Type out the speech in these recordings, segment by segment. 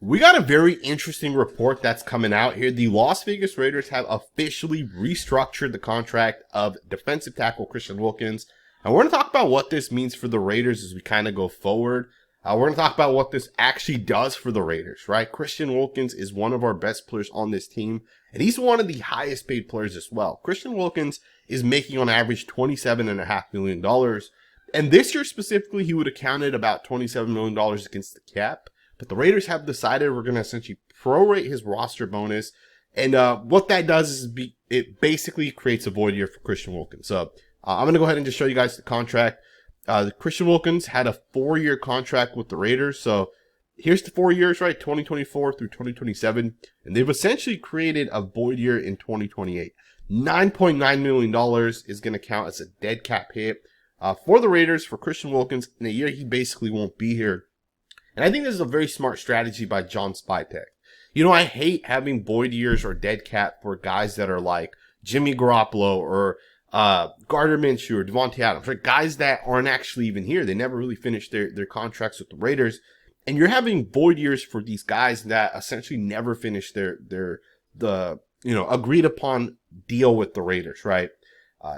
We got a very interesting report that's coming out here. The Las Vegas Raiders have officially restructured the contract of defensive tackle Christian Wilkins. And we're going to talk about what this means for the Raiders as we kind of go forward. We're going to talk about what this actually does for the Raiders, right? Christian Wilkins is one of our best players on this team, and he's one of the highest paid players as well. Christian Wilkins is making on average $27.5 million. And this year specifically, he would have counted about $27 million against the cap. But the Raiders have decided we're going to essentially prorate his roster bonus. And what that does is it basically creates a void year for Christian Wilkins. So I'm going to go ahead and just show you guys the contract. Christian Wilkins had a 4-year contract with the Raiders. So here's the 4 years, right? 2024 through 2027. And they've essentially created a void year in 2028. $9.9 million is going to count as a dead cap hit for the Raiders for Christian Wilkins. In a year, he basically won't be here. And I think this is a very smart strategy by John Spytek. You know, I hate having void years or dead cap for guys that are like Jimmy Garoppolo or Gardner Minshew or Devontae Adams, right? Guys that aren't actually even here. They never really finished their contracts with the Raiders. And you're having void years for these guys that essentially never finished the agreed upon deal with the Raiders, right?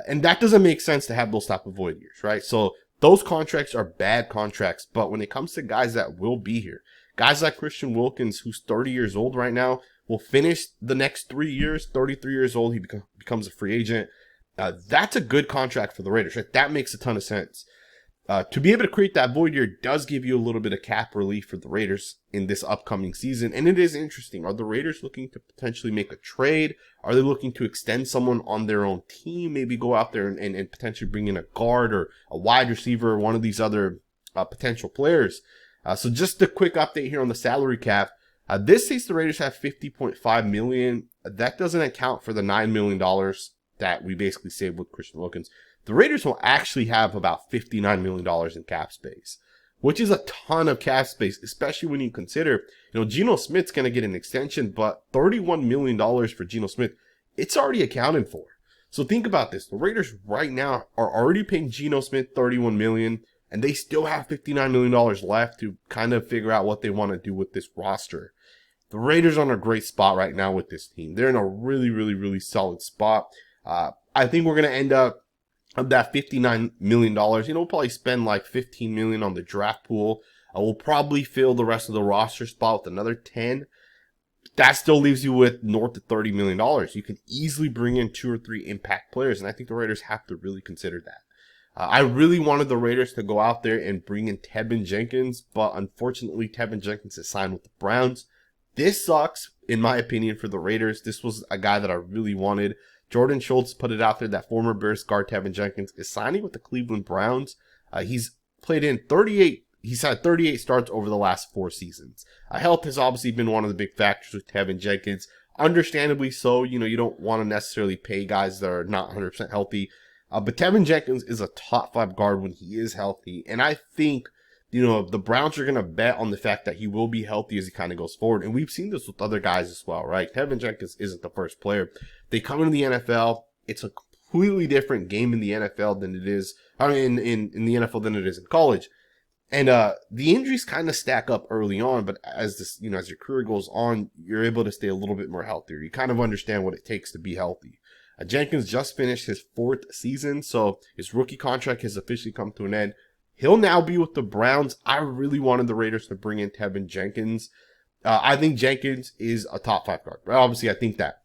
And that doesn't make sense to have those type of void years, right? So those contracts are bad contracts, but when it comes to guys that will be here, guys like Christian Wilkins, who's 30 years old right now, will finish the next 3 years, 33 years old, he becomes a free agent. That's a good contract for the Raiders, right? That makes a ton of sense. To be able to create that void year does give you a little bit of cap relief for the Raiders in this upcoming season. And it is interesting. Are the Raiders looking to potentially make a trade? Are they looking to extend someone on their own team? Maybe go out there and potentially bring in a guard or a wide receiver or one of these other potential players. So just a quick update here on the salary cap. This says the Raiders have $50.5 million. That doesn't account for the $9 million that we basically saved with Christian Wilkins. The Raiders will actually have about $59 million in cap space, which is a ton of cap space, especially when you consider, Geno Smith's going to get an extension, but $31 million for Geno Smith, it's already accounted for. So think about this. The Raiders right now are already paying Geno Smith $31 million, and they still have $59 million left to kind of figure out what they want to do with this roster. The Raiders are in a great spot right now with this team. They're in a really, really, really solid spot. I think we're going to end up of that $59 million, we'll probably spend like $15 million on the draft pool. We'll probably fill the rest of the roster spot with another 10. That still leaves you with north of $30 million. You can easily bring in 2 or 3 impact players, and I think the Raiders have to really consider that. I really wanted the Raiders to go out there and bring in Teven Jenkins, but unfortunately Teven Jenkins is signed with the Browns. This sucks, in my opinion, for the Raiders. This was a guy that I really wanted. Jordan Schultz put it out there that former Bears guard Teven Jenkins is signing with the Cleveland Browns. He's played in 38. He's had 38 starts over the last 4 seasons. Health has obviously been one of the big factors with Teven Jenkins. Understandably so. You don't want to necessarily pay guys that are not 100% healthy. But Teven Jenkins is a top 5 guard when he is healthy. And I think, the Browns are going to bet on the fact that he will be healthy as he kind of goes forward. And we've seen this with other guys as well, right? Teven Jenkins isn't the first player. They come into the NFL. It's a completely different game in the NFL than it is, in the NFL than it is in college. And the injuries kind of stack up early on, but as this, as your career goes on, you're able to stay a little bit more healthier. You kind of understand what it takes to be healthy. Jenkins just finished his 4th season, so his rookie contract has officially come to an end. He'll now be with the Browns. I really wanted the Raiders to bring in Teven Jenkins. I think Jenkins is a top 5 guard. Obviously, I think that.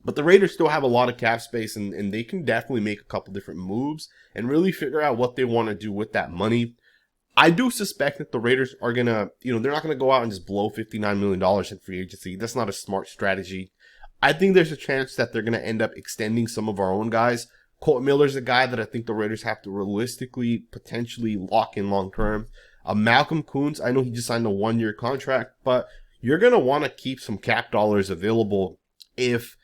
But the Raiders still have a lot of cap space, and they can definitely make a couple different moves and really figure out what they want to do with that money. I do suspect that the Raiders are going to, they're not going to go out and just blow $59 million in free agency. That's not a smart strategy. I think there's a chance that they're going to end up extending some of our own guys. Colt Miller's a guy that I think the Raiders have to realistically potentially lock in long term. Malcolm Koonce, I know he just signed a 1-year contract, but you're going to want to keep some cap dollars available if,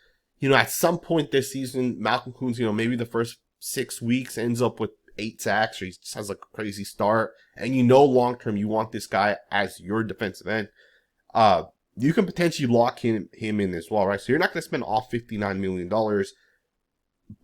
at some point this season, Malcolm Koonce, maybe the first 6 weeks ends up with 8 sacks or he just has like a crazy start, and long term you want this guy as your defensive end. You can potentially lock him in as well, right? So you're not going to spend all $59 million.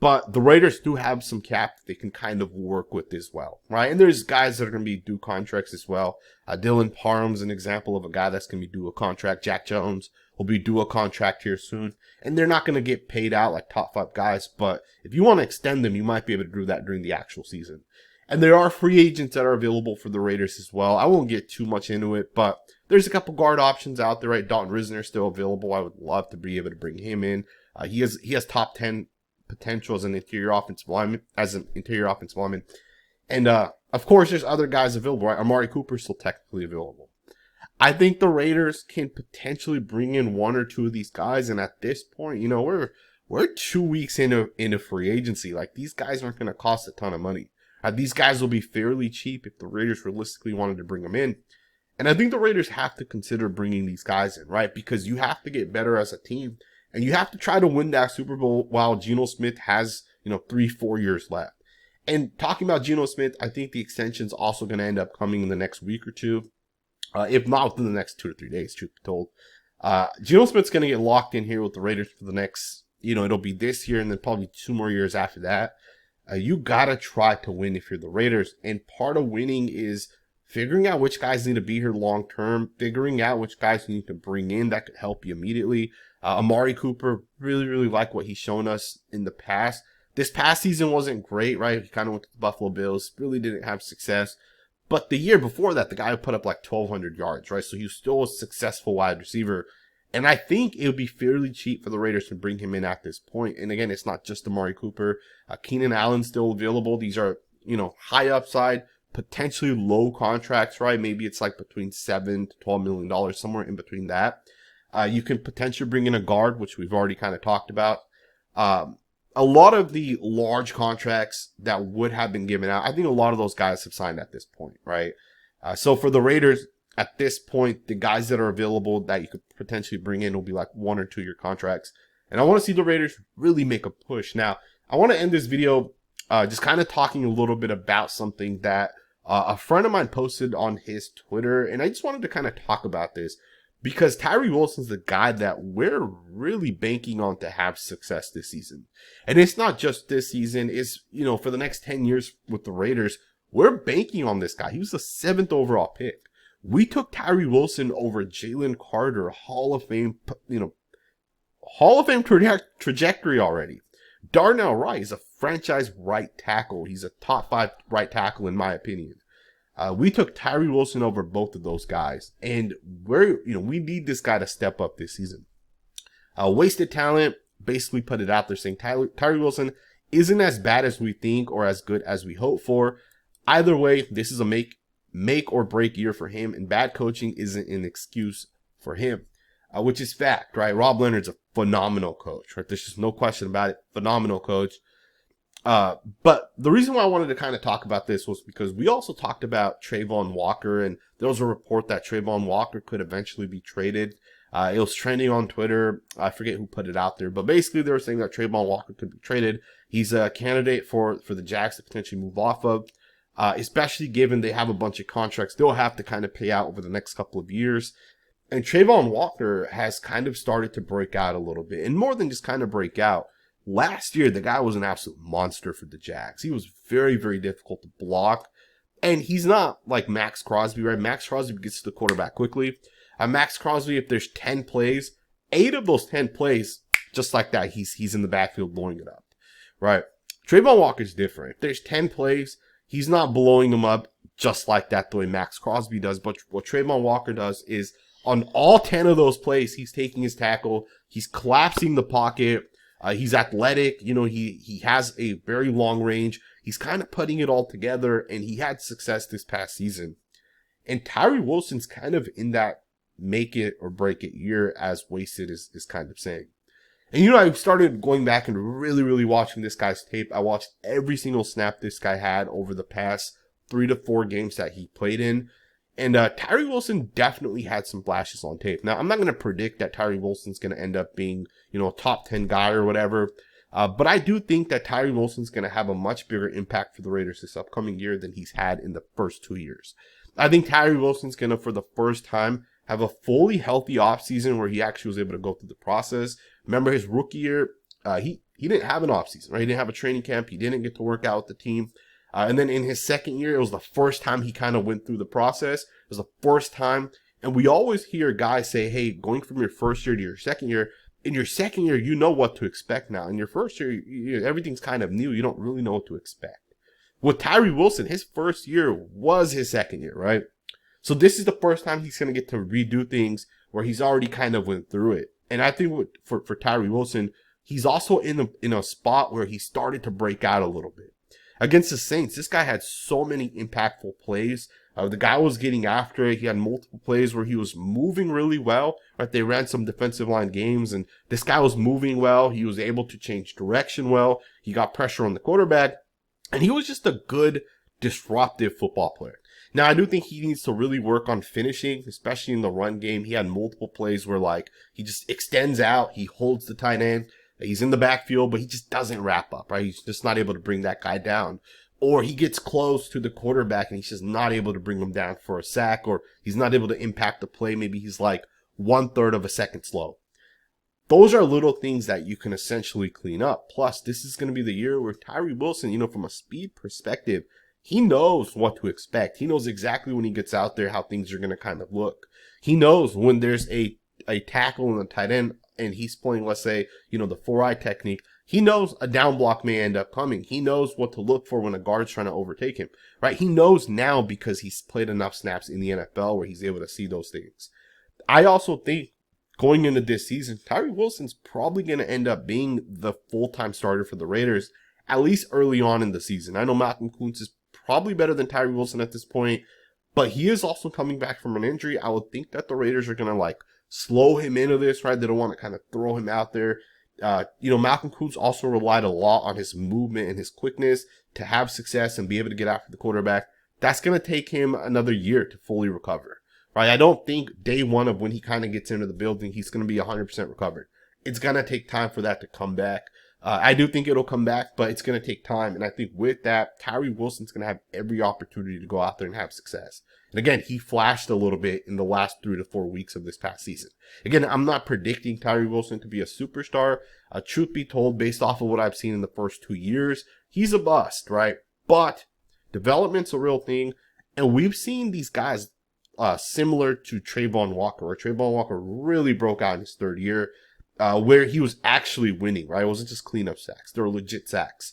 But the Raiders do have some cap that they can kind of work with as well, right? And there's guys that are going to be due contracts as well. Dylan Parham's an example of a guy that's going to be due a contract. Jack Jones will be due a contract here soon. And they're not going to get paid out like top 5 guys. But if you want to extend them, you might be able to do that during the actual season. And there are free agents that are available for the Raiders as well. I won't get too much into it, but there's a couple guard options out there, right? Dalton Risner still available. I would love to be able to bring him in. He has top 10 potential as an interior offensive lineman, And, of course, there's other guys available, right? Amari Cooper's still technically available. I think the Raiders can potentially bring in 1 or 2 of these guys. And at this point, you know, we're 2 weeks into free agency. Like, these guys aren't going to cost a ton of money. These guys will be fairly cheap if the Raiders realistically wanted to bring them in. And I think the Raiders have to consider bringing these guys in, right? Because you have to get better as a team. And you have to try to win that Super Bowl while Geno Smith has, 3-4 years left. And talking about Geno Smith, I think the extension's also going to end up coming in the next week or two. If not within the next 2 to 3 days, truth be told. Geno Smith's going to get locked in here with the Raiders for the next, it'll be this year and then probably 2 more years after that. You got to try to win if you're the Raiders. And part of winning is figuring out which guys need to be here long term, figuring out which guys you need to bring in that could help you immediately. Amari Cooper, really, really like what he's shown us in the past. This past season wasn't great, right? He kind of went to the Buffalo Bills, really didn't have success. But the year before that, the guy put up like 1,200 yards, right? So he was still a successful wide receiver. And I think it would be fairly cheap for the Raiders to bring him in at this point. And again, it's not just Amari Cooper. Keenan Allen's still available. These are, high upside, potentially low contracts, right? Maybe it's like between $7 to $12 million, somewhere in between that. You can potentially bring in a guard, which we've already kind of talked about. A lot of the large contracts that would have been given out, I think a lot of those guys have signed at this point, right? So for the Raiders, at this point, the guys that are available that you could potentially bring in will be like 1 or 2 year contracts. And I want to see the Raiders really make a push. Now, I want to end this video just kind of talking a little bit about something that a friend of mine posted on his Twitter. And I just wanted to kind of talk about this because Tyree Wilson's the guy that we're really banking on to have success this season. And it's not just this season. It's, for the next 10 years with the Raiders, we're banking on this guy. He was the 7th overall pick. We took Tyree Wilson over Jalen Carter, Hall of Fame trajectory already. Darnell Wright is a franchise right tackle. He's a top 5 right tackle in my opinion. We took Tyree Wilson over both of those guys, and we need this guy to step up this season. Wasted talent, basically put it out there saying Tyree Wilson isn't as bad as we think or as good as we hope for. Either way, this is a make or break year for him, and bad coaching isn't an excuse for him, which is fact, right? Rob Leonard's a phenomenal coach, right? There's just no question about it. Phenomenal coach. But the reason why I wanted to kind of talk about this was because we also talked about Travon Walker, and there was a report that Travon Walker could eventually be traded. It was trending on Twitter. I forget who put it out there, but basically they were saying that Travon Walker could be traded. He's a candidate for the Jags to potentially move off of, especially given they have a bunch of contracts they'll have to kind of pay out over the next couple of years. And Travon Walker has kind of started to break out a little bit, and more than just kind of break out. Last year, the guy was an absolute monster for the Jags. He was very, very difficult to block. And he's not like Maxx Crosby, right? Maxx Crosby gets to the quarterback quickly. Maxx Crosby, if there's 10 plays, 8 of those 10 plays, just like that, he's in the backfield blowing it up, right? Travon Walker's different. If there's 10 plays, he's not blowing them up just like that the way Maxx Crosby does. But what Travon Walker does is on all 10 of those plays, he's taking his tackle, he's collapsing the pocket, he's athletic, he has a very long range. He's kind of putting it all together, and he had success this past season. And Tyree Wilson's kind of in that make it or break it year, as Wasted is kind of saying. And I started going back and really, really watching this guy's tape. I watched every single snap this guy had over the past 3 to 4 games that he played in. And Tyree Wilson definitely had some flashes on tape. Now, I'm not going to predict that Tyree Wilson's going to end up being, a top 10 guy or whatever. But I do think that Tyree Wilson's going to have a much bigger impact for the Raiders this upcoming year than he's had in the first 2 years. I think Tyree Wilson's going to, for the first time, have a fully healthy offseason where he actually was able to go through the process. Remember his rookie year, he didn't have an offseason, right? He didn't have a training camp. He didn't get to work out with the team. And then in his second year, it was the first time he kind of went through the process. It was the first time. And we always hear guys say, hey, going from your first year to your second year, in your second year, you know what to expect now. In your first year, everything's kind of new. You don't really know what to expect. With Tyree Wilson, his first year was his second year, right? So this is the first time he's going to get to redo things where he's already kind of went through it. And I think for Tyree Wilson, he's also in a spot where he started to break out a little bit. Against the Saints, this guy had so many impactful plays. The guy was getting after it. He had multiple plays where he was moving really well. Right? They ran some defensive line games, and this guy was moving well. He was able to change direction well. He got pressure on the quarterback, and he was just a good, disruptive football player. Now, I do think he needs to really work on finishing, especially in the run game. He had multiple plays where, like, he just extends out. He holds the tight end. He's in the backfield, but he just doesn't wrap up, right? He's just not able to bring that guy down. Or he gets close to the quarterback and he's just not able to bring him down for a sack, or he's not able to impact the play. Maybe he's like 1/3 of a second slow. Those are little things that you can essentially clean up. Plus, this is going to be the year where Tyree Wilson, from a speed perspective, he knows what to expect. He knows exactly when he gets out there how things are going to kind of look. He knows when there's a tackle and a tight end and he's playing, let's say, the 4-eye technique. He knows a down block may end up coming. He knows what to look for when a guard's trying to overtake him, right? He knows now because he's played enough snaps in the NFL where he's able to see those things. I also think going into this season, Tyree Wilson's probably going to end up being the full-time starter for the Raiders, at least early on in the season. I know Malcolm Koonce is probably better than Tyree Wilson at this point, but he is also coming back from an injury. I would think that the Raiders are going to slow him into this, right? They don't want to kind of throw him out there. Malcolm Koonce also relied a lot on his movement and his quickness to have success and be able to get after the quarterback. That's going to take him another year to fully recover, right? I don't think day one of when he kind of gets into the building, he's going to be 100% recovered. It's going to take time for that to come back. I do think it'll come back, but it's going to take time. And I think with that, Tyree Wilson's going to have every opportunity to go out there and have success. And again, he flashed a little bit in the last 3 to 4 weeks of this past season. Again, I'm not predicting Tyree Wilson to be a superstar. Truth be told, based off of what I've seen in the first 2 years, he's a bust, right? But development's a real thing. And we've seen these guys similar to Travon Walker, where Travon Walker really broke out in his 3rd year. Where he was actually winning, right? It wasn't just cleanup sacks. They were legit sacks.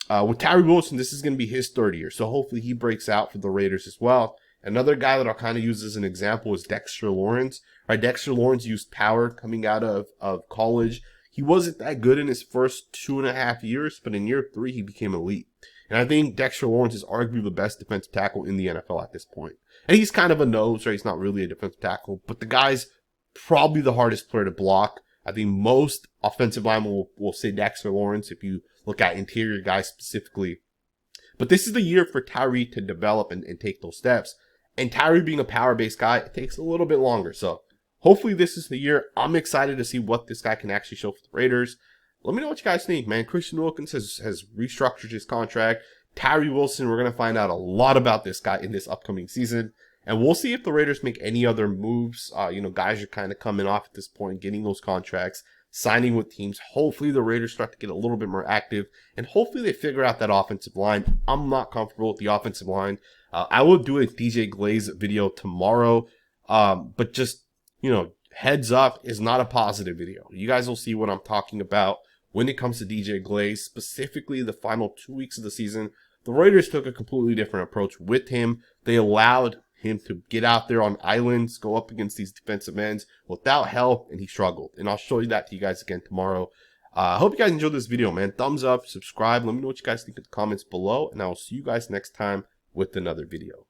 With Tyree Wilson, this is going to be his 3rd year. So hopefully he breaks out for the Raiders as well. Another guy that I'll kind of use as an example is Dexter Lawrence. Right? Dexter Lawrence used power coming out of college. He wasn't that good in his first 2.5 years, but in year 3, he became elite. And I think Dexter Lawrence is arguably the best defensive tackle in the NFL at this point. And he's kind of a nose, right? He's not really a defensive tackle, but the guy's probably the hardest player to block. I think most offensive linemen will say Dexter Lawrence if you look at interior guys specifically. But this is the year for Tyree to develop and take those steps. And Tyree being a power-based guy, it takes a little bit longer. So hopefully this is the year. I'm excited to see what this guy can actually show for the Raiders. Let me know what you guys think, man. Christian Wilkins has restructured his contract. Tyree Wilson, we're going to find out a lot about this guy in this upcoming season. And we'll see if the Raiders make any other moves. Guys are kind of coming off at this point, getting those contracts, signing with teams. Hopefully the Raiders start to get a little bit more active, and hopefully they figure out that offensive line. I'm not comfortable with the offensive line. I will do a DJ Glaze video tomorrow, but just, heads up, is not a positive video. You guys will see what I'm talking about when it comes to DJ Glaze, specifically the final 2 weeks of the season. The Raiders took a completely different approach with him. They allowed him to get out there on islands, go up against these defensive ends without help, and he struggled. And I'll show you that to you guys again tomorrow. I hope you guys enjoyed this video, man. Thumbs up, subscribe. Let me know what you guys think in the comments below, and I will see you guys next time with another video.